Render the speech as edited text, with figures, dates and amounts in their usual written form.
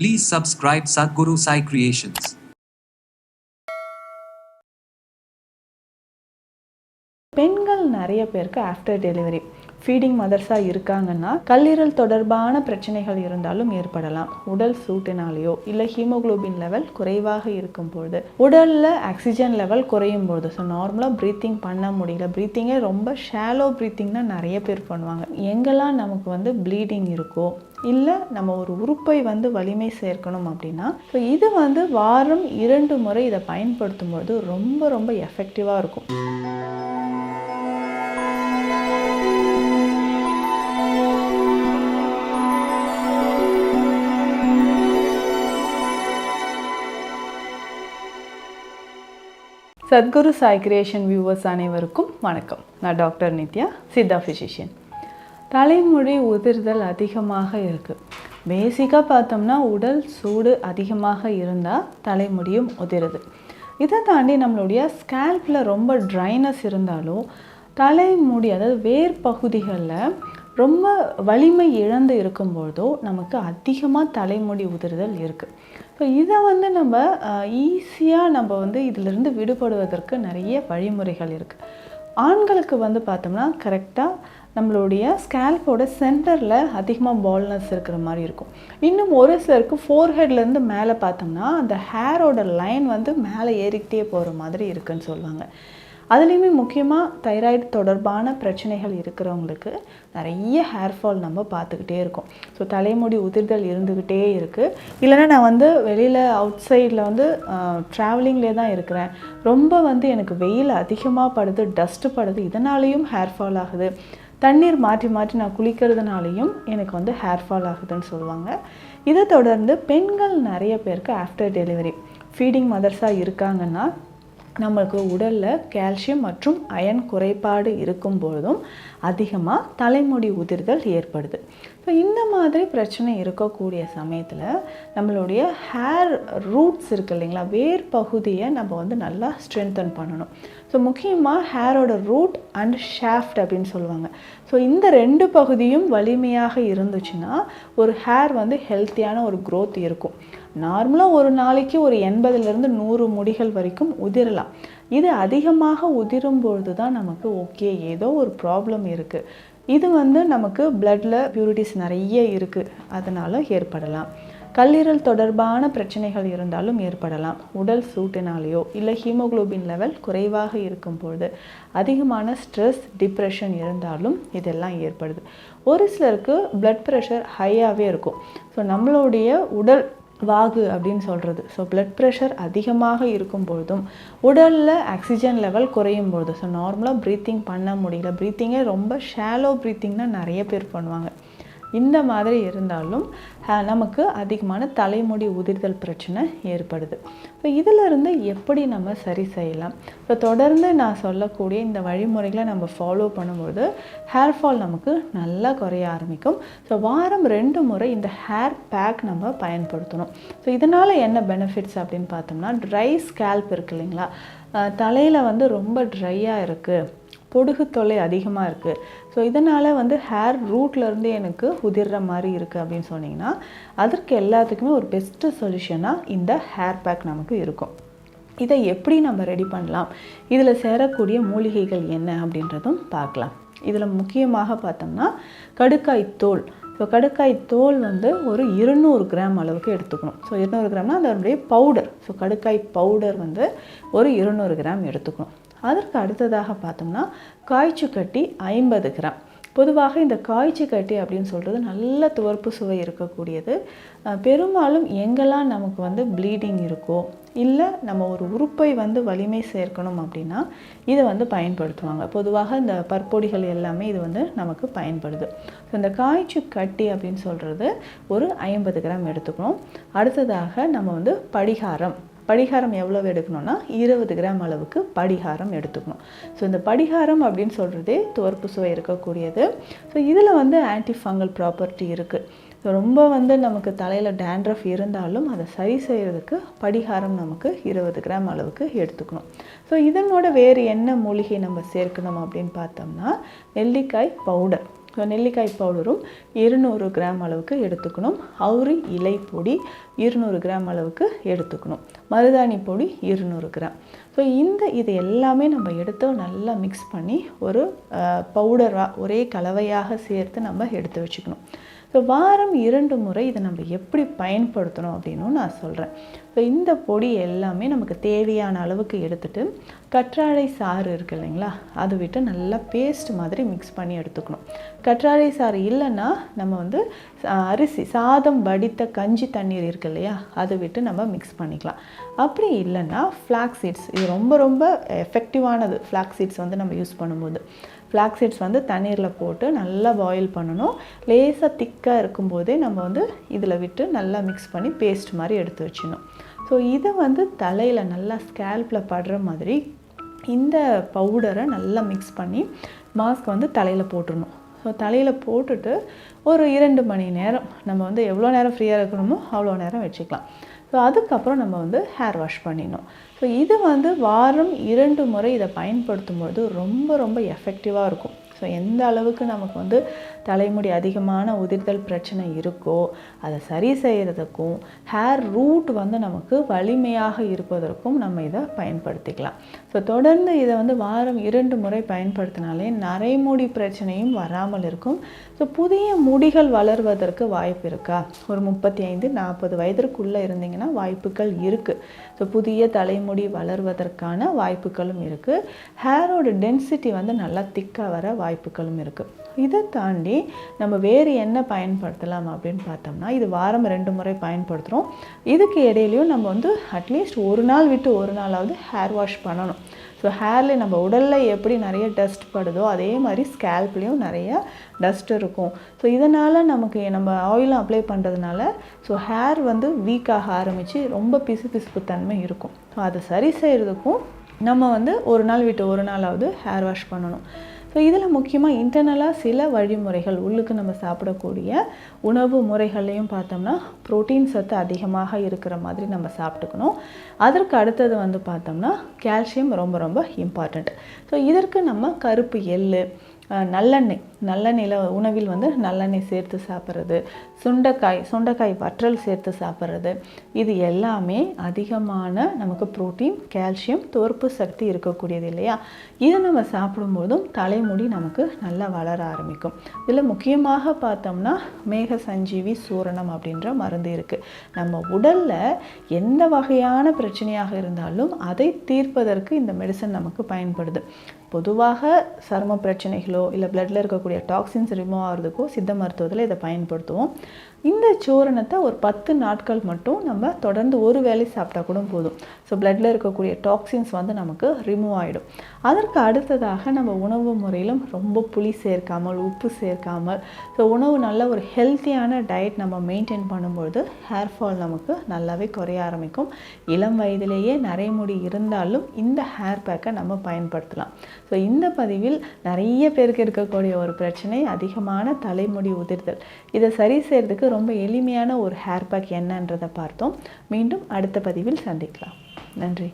Please subscribe Sadhguru Sai Creations. பெண்கள் நிறைய பேருக்கு ஆஃப்டர் டெலிவரி ஃபீடிங் மதர்ஸாக இருக்காங்கன்னா கல்லீரல் தொடர்பான பிரச்சனைகள் இருந்தாலும் ஏற்படலாம். உடல் சூட்டினாலேயோ இல்லை ஹீமோகுளோபின் லெவல் குறைவாக இருக்கும்போது, உடலில் ஆக்சிஜன் லெவல் குறையும் போது, ஸோ நார்மலாக ப்ரீத்திங் பண்ண முடியல, ப்ரீத்திங்கே ரொம்ப ஷாலோ ப்ரீத்திங்னா நிறைய பேர் பண்ணுவாங்க. எங்கெல்லாம் நமக்கு ப்ளீடிங் இருக்கோ இல்லை நம்ம ஒரு உறுப்பை வலிமை சேர்க்கணும் அப்படின்னா, ஸோ இது வாரம் 2 முறை இதை பயன்படுத்தும் போது ரொம்ப ரொம்ப எஃபெக்டிவாக இருக்கும். சத்குரு சாய் கிரியேஷன் வியூவர்ஸ் அனைவருக்கும் வணக்கம். நான் டாக்டர் நித்யா, சித்தா ஃபிசிஷியன். தலைமுடி உதிர்தல் அதிகமாக இருக்குது. பேசிக்காக பார்த்தோம்னா உடல் சூடு அதிகமாக இருந்தால் தலைமுடியும் உதிருது. இதை தாண்டி நம்மளுடைய ஸ்கேல்பில் ரொம்ப ட்ரைனஸ் இருந்தாலும் தலைமுடி, அதாவது வேர் பகுதிகளில் ரொம்ப வலிமை இழந்து இருக்கும்போதோ நமக்கு அதிகமாக தலைமுடி உதிர்தல் இருக்குது. ஸோ இதை நம்ம ஈஸியாக நம்ம இதிலிருந்து விடுபடுவதற்கு நிறைய வழிமுறைகள் இருக்குது. ஆண்களுக்கு பார்த்தோம்னா கரெக்டாக நம்மளுடைய ஸ்கேல்போட சென்டரில் அதிகமாக பால்னஸ் இருக்கிற மாதிரி இருக்கும். இன்னும் ஒரு சிலருக்கு ஃபோர்ஹெட்லேருந்து மேலே பார்த்தோம்னா அந்த ஹேரோட லைன் மேலே ஏறிக்கிட்டே போகிற மாதிரி இருக்குதுன்னு சொல்லுவாங்க. அதுலேயுமே முக்கியமாக தைராய்டு தொடர்பான பிரச்சனைகள் இருக்கிறவங்களுக்கு நிறைய ஹேர் ஃபால் நம்ம பார்த்துக்கிட்டே இருக்கோம். ஸோ தலைமுடி உதிர்தல் இருந்துக்கிட்டே இருக்குது. இல்லைனா நான் வெளியில் அவுட் சைடில் ட்ராவலிங்லேயே தான் இருக்கிறேன், ரொம்ப எனக்கு வெயில் அதிகமாக படுது, டஸ்ட்டு படுது, இதனாலேயும் ஹேர் ஃபால் ஆகுது, தண்ணீர் மாற்றி மாற்றி நான் குளிக்கிறதுனாலையும் எனக்கு ஹேர் ஃபால் ஆகுதுன்னு சொல்லுவாங்க. இதை தொடர்ந்து பெண்கள் நிறைய பேருக்கு ஆஃப்டர் டெலிவரி ஃபீடிங் மதர்ஸாக இருக்காங்கன்னா நம்மளுக்கு உடலில் கால்சியம் மற்றும் அயன் குறைபாடு இருக்கும்பொழுதும் அதிகமாக தலைமுடி உதிர்தல் ஏற்படுது. ஸோ இந்த மாதிரி பிரச்சனை இருக்கக்கூடிய சமயத்தில் நம்மளுடைய ஹேர் ரூட்ஸ் இருக்குது இல்லைங்களா, வேர் பகுதியை நம்ம நல்லா ஸ்ட்ரென்தன் பண்ணணும். ஸோ முக்கியமாக ஹேரோட ரூட் அண்ட் ஷாஃப்ட் அப்படின்னு சொல்லுவாங்க. ஸோ இந்த 2 பகுதியும் வலிமையாக இருந்துச்சுன்னா ஒரு ஹேர் ஹெல்த்தியான ஒரு க்ரோத் இருக்கும். நார்மலாக ஒரு நாளைக்கு ஒரு 80லேருந்து 100 முடிகள் வரைக்கும் உதிரலாம். இது அதிகமாக உதிரும் பொழுது தான் நமக்கு ஓகே, ஏதோ ஒரு ப்ராப்ளம் இருக்குது, இது நமக்கு பிளட்டில் பியூரிட்டிஸ் நிறைய இருக்குது, அதனால் ஏற்படலாம். கல்லீரல் தொடர்பான பிரச்சனைகள் இருந்தாலும் ஏற்படலாம். உடல் சூட்டினாலேயோ இல்லை ஹீமோகுளோபின் லெவல் குறைவாக இருக்கும்பொழுது, அதிகமான ஸ்ட்ரெஸ், டிப்ரெஷன் இருந்தாலும் இதெல்லாம் ஏற்படுது. ஒரு சிலருக்கு பிளட் ப்ரெஷர் ஹையாகவே இருக்கும். ஸோ நம்மளுடைய உடல் வாகு அப்படின்னு சொல்கிறது, ஸோ பிளட் ப்ரெஷர் அதிகமாக இருக்கும் பொழுதும் உடலில் ஆக்சிஜன் லெவல் குறையும் பொழுது, ஸோ நார்மலாக ப்ரீத்திங் பண்ண முடியல, ப்ரீத்திங்கே ரொம்ப ஷாலோ ப்ரீத்திங்னா நிறைய பேர் பண்ணுவாங்க. இந்த மாதிரி இருந்தாலும் நமக்கு அதிகமான தலைமுடி உதிர்தல் பிரச்சனை ஏற்படுது. ஸோ இதிலிருந்து எப்படி நம்ம சரி செய்யலாம்? ஸோ தொடர்ந்து நான் சொல்லக்கூடிய இந்த வழிமுறைகளை நம்ம ஃபாலோ பண்ணும்போது ஹேர் ஃபால் நமக்கு நல்லா குறைய ஆரம்பிக்கும். ஸோ வாரம் 2 முறை இந்த ஹேர் பேக் நம்ம பயன்படுத்தணும். ஸோ இதனால் என்ன பெனிஃபிட்ஸ் அப்படின்னு பார்த்தோம்னா, ட்ரை ஸ்கேல்ப் இருக்குது இல்லைங்களா, தலையில் ரொம்ப ட்ரையாக இருக்குது, பொடுகு தொல்லை அதிகமாக இருக்குது, ஸோ இதனால் ஹேர் ரூட்லேருந்து எனக்கு உதிர்ற மாதிரி இருக்குது அப்படின்னு சொன்னிங்கன்னா, அதற்கு எல்லாத்துக்குமே ஒரு பெஸ்ட்டு சொல்யூஷனாக இந்த ஹேர் பேக் நமக்கு இருக்கும். இதை எப்படி நம்ம ரெடி பண்ணலாம், இதில் சேரக்கூடிய மூலிகைகள் என்ன அப்படின்றதும் பார்க்கலாம். இதில் முக்கியமாக பார்த்தோம்னா கடுக்காய் தோல். ஸோ கடுக்காய் தோல் ஒரு 200 கிராம் அளவுக்கு எடுத்துக்கணும். ஸோ 200 கிராம்னா அதனுடைய பவுடர், ஸோ கடுக்காய் பவுடர் ஒரு 200 கிராம் எடுத்துக்கணும். அதற்கு அடுத்ததாக பார்த்தோம்னா காய்ச்சுக்கட்டி 50 கிராம். பொதுவாக இந்த காய்ச்சிக்கட்டி அப்படின்னு சொல்கிறது நல்ல துவர்ப்பு சுவை இருக்கக்கூடியது. பெரும்பாலும் எங்கெல்லாம் நமக்கு ப்ளீடிங் இருக்கோ இல்லை நம்ம ஒரு உறுப்பை வலிமை சேர்க்கணும் அப்படின்னா இதை பயன்படுத்துவாங்க. பொதுவாக இந்த பற்பொடிகள் எல்லாமே இது நமக்கு பயன்படுது. ஸோ இந்த காய்ச்சிக்கட்டி அப்படின்னு சொல்கிறது ஒரு 50 கிராம் எடுத்துக்கணும். அடுத்ததாக நம்ம படிகாரம் எவ்வளவு எடுக்கணும்னா 20 கிராம் அளவுக்கு படிகாரம் எடுத்துக்கணும். ஸோ இந்த படிகாரம் அப்படின்னு சொல்கிறதே துவர்ப்பு சுவை இருக்கக்கூடியது. ஸோ இதில் ஆன்டி ஃபங்கல் ப்ராப்பர்ட்டி இருக்குது. ஸோ ரொம்ப நமக்கு தலையில் டேண்ட்ரஃப் இருந்தாலும் அதை சரி செய்கிறதுக்கு படிகாரம் நமக்கு 20 கிராம் அளவுக்கு எடுத்துக்கணும். ஸோ இதனோட வேறு என்ன மூலிகை நம்ம சேர்க்கணும் அப்படின்னு பார்த்தோம்னா நெல்லிக்காய் பவுடர். நெல்லிக்காய் பவுடரும் 200 கிராம் அளவுக்கு எடுத்துக்கணும். அவுரி இலை பொடி 200 கிராம் அளவுக்கு எடுத்துக்கணும். மருதாணி பொடி 200 கிராம். ஸோ இது எல்லாமே நம்ம எடுத்து நல்லா மிக்ஸ் பண்ணி ஒரு பவுடராக ஒரே கலவையாக சேர்த்து நம்ம எடுத்து வச்சுக்கணும். ஸோ வாரம் 2 முறை இதை நம்ம எப்படி பயன்படுத்தணும் அப்படின்னு நான் சொல்கிறேன். ஸோ இந்த பொடி எல்லாமே நமக்கு தேவையான அளவுக்கு எடுத்துகிட்டு கற்றாழை சாறு இருக்குது இல்லைங்களா, அதை விட்டு நல்லா பேஸ்ட் மாதிரி மிக்ஸ் பண்ணி எடுத்துக்கணும். கற்றாழை சாறு இல்லைன்னா நம்ம வந்து சாதம் வடித்த கஞ்சி தண்ணீர் இருக்குது இல்லையா, அதை விட்டு நம்ம மிக்ஸ் பண்ணிக்கலாம். அப்படி இல்லைன்னா ஃப்ளாக்ஸ் சீட்ஸ், இது ரொம்ப ரொம்ப எஃபெக்டிவானது. ஃப்ளாக்ஸ் சீட்ஸ் வந்து நம்ம யூஸ் பண்ணும்போது ஃப்ளாக்ஸ் சீட்ஸ் வந்து தண்ணீரில் போட்டு நல்லா பாயில் பண்ணணும். லேசாக திக்காக இருக்கும்போதே நம்ம வந்து இதில் விட்டு நல்லா மிக்ஸ் பண்ணி பேஸ்ட் மாதிரி எடுத்து வச்சிடணும். ஸோ இதை வந்து தலையில் நல்லா ஸ்கேல்பில் படுற மாதிரி இந்த பவுடரை நல்லா மிக்ஸ் பண்ணி மாஸ்க் வந்து தலையில் போட்டுடணும். ஸோ தலையில் போட்டுட்டு ஒரு 2 மணி நேரம் நம்ம வந்து எவ்வளோ நேரம் ஃப்ரீயாக இருக்கணுமோ அவ்வளோ நேரம் வச்சுக்கலாம். ஸோ அதுக்கப்புறம் நம்ம வந்து ஹேர் வாஷ் பண்ணிடணும். ஸோ இது வந்து வாரம் 2 முறை இதை பயன்படுத்தும்போது ரொம்ப ரொம்ப எஃபெக்டிவாக இருக்கும். ஸோ எந்த அளவுக்கு நமக்கு வந்து தலைமுடி அதிகமான உதிர்தல் பிரச்சனை இருக்கோ அதை சரி செய்கிறதுக்கும் ஹேர் ரூட் வந்து நமக்கு வலிமையாக இருப்பதற்கும் நம்ம இதை பயன்படுத்திக்கலாம். ஸோ தொடர்ந்து இதை வந்து வாரம் 2 முறை பயன்படுத்தினாலே நரைமுடி பிரச்சனையும் வராமல் இருக்கும். ஸோ புதிய முடிகள் வளர்வதற்கு வாய்ப்பு இருக்கா? ஒரு 35-40 வயதிற்குள்ளே இருந்தீங்கன்னா வாய்ப்புகள் இருக்குது. ஸோ புதிய தலைமுடி வளர்வதற்கான வாய்ப்புகளும் இருக்குது. ஹேரோட டென்சிட்டி வந்து நல்லா திக்காக வர வாய்ப்புகளும் இருக்குது. இதை தாண்டி நம்ம வேறு என்ன பயன்படுத்தலாம் அப்படின்னு பார்த்தோம்னா, இது வாரம் 2 முறை பயன்படுத்துகிறோம். இதுக்கு இடையிலையும் நம்ம வந்து அட்லீஸ்ட் ஒரு நாள் விட்டு ஒரு நாளாவது ஹேர் வாஷ் பண்ணணும். ஸோ ஹேரில் நம்ம உடலில் எப்படி நிறைய டஸ்ட் படுதோ அதே மாதிரி ஸ்கேல்ப்லேயும் நிறைய டஸ்ட் இருக்கும். ஸோ இதனால் நமக்கு நம்ம ஆயிலும் அப்ளை பண்ணுறதுனால ஸோ ஹேர் வந்து வீக்காக ஆரம்பித்து ரொம்ப பிசுபிசுப்பு தன்மை இருக்கும். ஸோ அதை சரி செய்கிறதுக்கும் நம்ம வந்து ஒரு நாள் விட்டு ஒரு நாளாவது ஹேர் வாஷ் பண்ணணும். ஸோ இதில் முக்கியமாக இன்டர்னலாக சில வழிமுறைகள் உள்ளுக்கு நம்ம சாப்பிடக்கூடிய உணவு முறைகள்லையும் பார்த்தோம்னா புரோட்டீன் சத்து அதிகமாக இருக்கிற மாதிரி நம்ம சாப்பிட்டுக்கணும். அதற்கு அடுத்தது வந்து பார்த்தோம்னா கால்சியம் ரொம்ப ரொம்ப இம்பார்ட்டண்ட். ஸோ இதற்கு நம்ம கருப்பு எள்ளு, நல்லெண்ணெயில் உணவில் வந்து நல்லெண்ணெய் சேர்த்து சாப்பிட்றது, சுண்டைக்காய் வற்றல் சேர்த்து சாப்பிட்றது, இது எல்லாமே அதிகமான நமக்கு புரோட்டீன், கால்சியம், துவர்ப்பு சக்தி இருக்கக்கூடியது இல்லையா. இதை நம்ம சாப்பிடும்போதும் தலைமுடி நமக்கு நல்லா வளர ஆரம்பிக்கும். இதில் முக்கியமாக பார்த்தோம்னா மேக சஞ்சீவி சூரணம் அப்படின்ற மருந்து இருக்குது. நம்ம உடலில் எந்த வகையான பிரச்சனையாக இருந்தாலும் அதை தீர்ப்பதற்கு இந்த மெடிசன் நமக்கு பயன்படுது. பொதுவாக சரும பிரச்சனைகளோ இல்லை பிளட்டில் இருக்கக்கூடிய டாக்ஸின்ஸ் ரிமூவ் ஆகிறதுக்கோ சித்த மருத்துவத்தில் இதை பயன்படுத்துவோம். இந்த சூரணத்தை ஒரு 10 நாட்கள் மட்டும் நம்ம தொடர்ந்து ஒரு வேளை சாப்பிட்டா கூட போதும். ஸோ பிளட்டில் இருக்கக்கூடிய டாக்ஸின்ஸ் வந்து நமக்கு ரிமூவ் ஆகிடும். அதற்கு அடுத்ததாக நம்ம உணவு முறையிலும் ரொம்ப புளி சேர்க்காமல், உப்பு சேர்க்காமல், ஸோ உணவு நல்ல ஒரு ஹெல்த்தியான டயட் நம்ம மெயின்டைன் பண்ணும்பொழுது ஹேர் ஃபால் நமக்கு நல்லாவே குறைய ஆரம்பிக்கும். இளம் வயதிலேயே நரைமுடி இருந்தாலும் இந்த ஹேர் பேக்கை நம்ம பயன்படுத்தலாம். ஸோ இந்த பதிவில் நிறைய பேருக்கு இருக்கக்கூடிய ஒரு பிரச்சனை அதிகமான தலைமுடி உதிர்தல். இதை சரி செய்கிறதுக்கு ரொம்ப எளிமையான ஒரு ஹேர் பேக் என்னன்றதை பார்த்தோம். மீண்டும் அடுத்த பதிவில் சந்திக்கலாம். நன்றி.